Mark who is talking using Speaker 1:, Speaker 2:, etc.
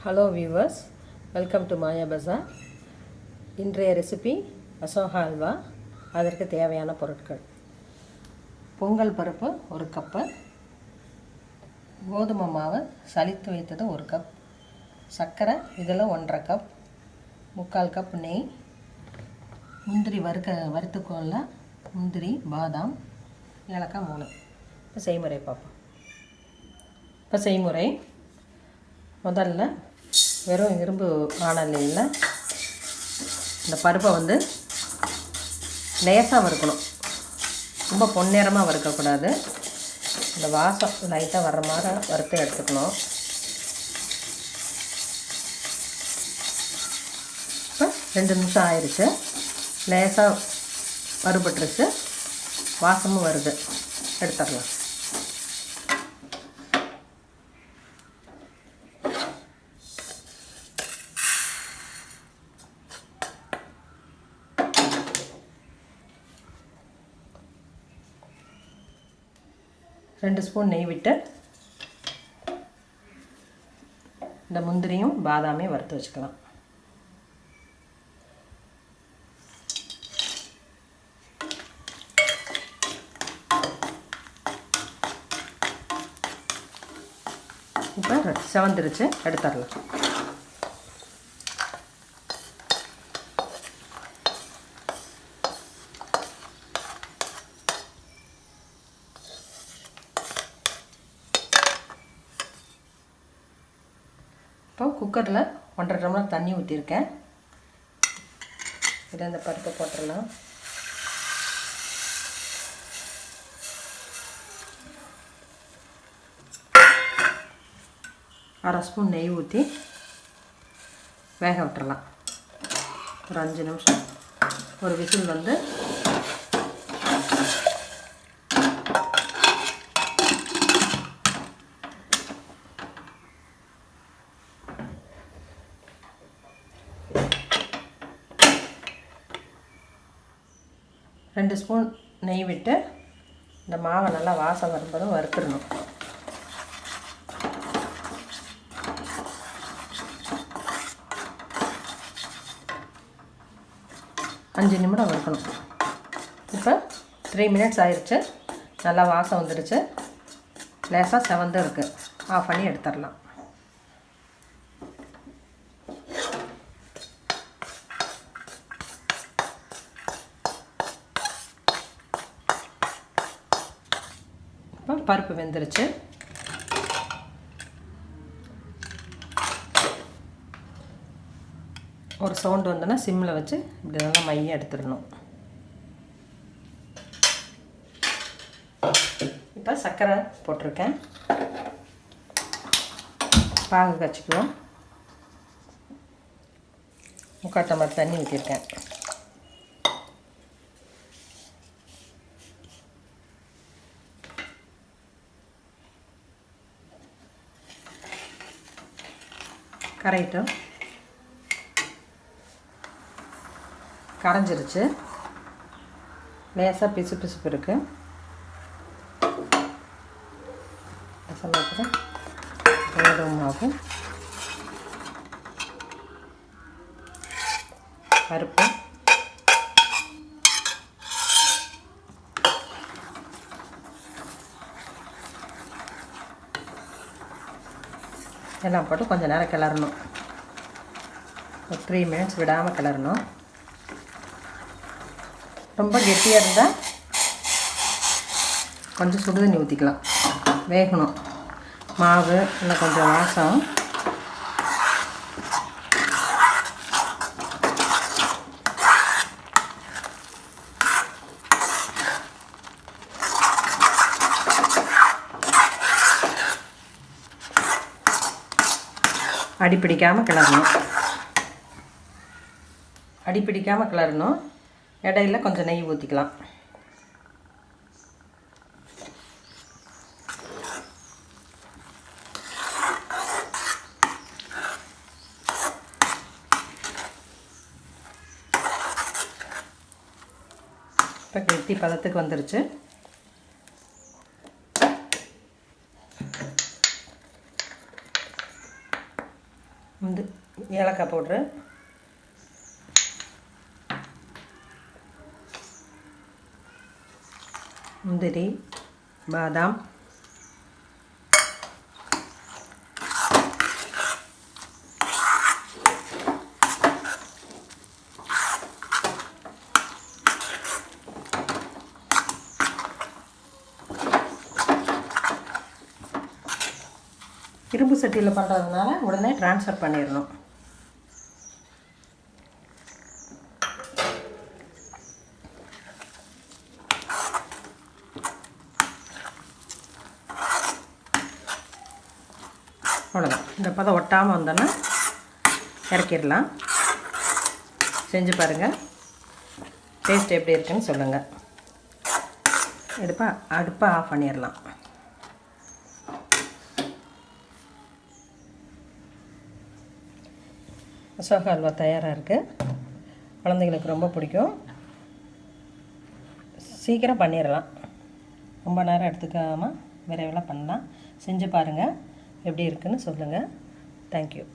Speaker 1: Hello viewers, welcome to Maya Bazaar. இன்றைய recipe Ashoka halwa. அதற்கு தேவையான பொருட்கள்: பொங்கல் பருப்பு 1 கப்பு, கோதுமை மாவு சலித்து வைத்தது 1 கப், சர்க்கரை இதில் 1/2 கப், 3/4 கப் நெய், முந்திரி வறுத்துக்கோல்ல முந்திரி, பாதாம், ஏலக்காய் 3. இப்போ செய்முறை பார்ப்போம். செய்முறை: முதல்ல வெறும் இரும்பு வாணலியில் இந்த பருப்பை லேசாக வறுக்கணும். ரொம்ப பொன்னிறமாக வறுக்கக்கூடாது. இந்த வாசம் லைட்டாக வர்ற மாதிரி வறுத்து எடுத்துக்கணும். இப்போ 2 நிமிஷம் ஆயிடுச்சு. லேசாக வறுபட்டுருச்சு, வாசமும் வருது. எடுத்துடலாம். ரெண்டு ஸ்பூன் நெய் விட்டு இந்த முந்திரியும் பாதாமையும் வறுத்து வச்சுக்கலாம். இப்போ செவந்துருச்சு, எடுத்துடலாம். இப்போ குக்கரில் 1.5 டம்ளர் தண்ணி ஊற்றிருக்கேன். இதில் இந்த பருப்பை போட்டுடலாம். அரை ஸ்பூன் நெய் ஊற்றி வேக விட்டுறலாம். ஒரு 5 நிமிஷம். ஒரு விசில் ரெண்டு ஸ்பூன் நெய் விட்டு இந்த மாவை நல்லா வாசம் வரும்போதும் வறுத்துடணும். அஞ்சு நிமிடம் வறுக்கணும். இப்போ 3 மினிட்ஸ் ஆயிடுச்சு. நல்லா வாசம் வந்துடுச்சு. லேசாக செவந்து இருக்குது. ஆஃப் பண்ணி எடுத்துடலாம். பருப்பு வெந்துருச்சு. ஒரு சவுண்டு வந்தோன்னா சிம்மில் வச்சு இப்படி நல்லா மையம் எடுத்துடணும். இப்போ சர்க்கரை போட்டிருக்கேன். பாகு காய்ச்சிக்குவோம். 3/4 டம்ளர் தண்ணி ஊற்றிருக்கேன். கரையிட்டோம். கரைஞ்சிருச்சு. லேசாக பிசுப்பு இருக்குது. கோதுமை மாவு, பருப்பு, எல்லாம் போட்டு கொஞ்சம் நேரம் கிளறணும். ஒரு 3 மினிட்ஸ் விடாமல் கிளறணும். ரொம்ப கெட்டியாக இருந்தால் கொஞ்சம் சுடு தண்ணி ஊற்றிக்கலாம். வேகணும் மாவு. இன்னும் கொஞ்சம் வாசம். அடிப்பிடிக்காமல் கிளறணும். இடையில கொஞ்சம் நெய் ஊற்றிக்கலாம். இப்போ கெட்டி பதத்துக்கு வந்துருச்சு. ஏலக்காய் பவுட்ரு, முந்திரி, பாதாம், இரும்பு சட்டியில் பண்ணுறதுனால உடனே ட்ரான்ஸ்ஃபர் பண்ணிடணும். அவ்வளோதான். இந்த பதம் ஒட்டாமல் வந்தோன்னா இறக்கிடலாம். செஞ்சு பாருங்கள், டேஸ்ட் எப்படி இருக்குன்னு சொல்லுங்கள். அடுப்பை ஆஃப் பண்ணிடலாம். அசோகா ஹல்வா தயாராக இருக்குது. குழந்தைங்களுக்கு ரொம்ப பிடிக்கும். சீக்கிரம் பண்ணிடலாம், ரொம்ப நேரம் எடுத்துக்காமல் விரைவில் பண்ணலாம். செஞ்சு பாருங்கள், எப்படி இருக்குன்னு சொல்லுங்கள். தேங்க்யூ.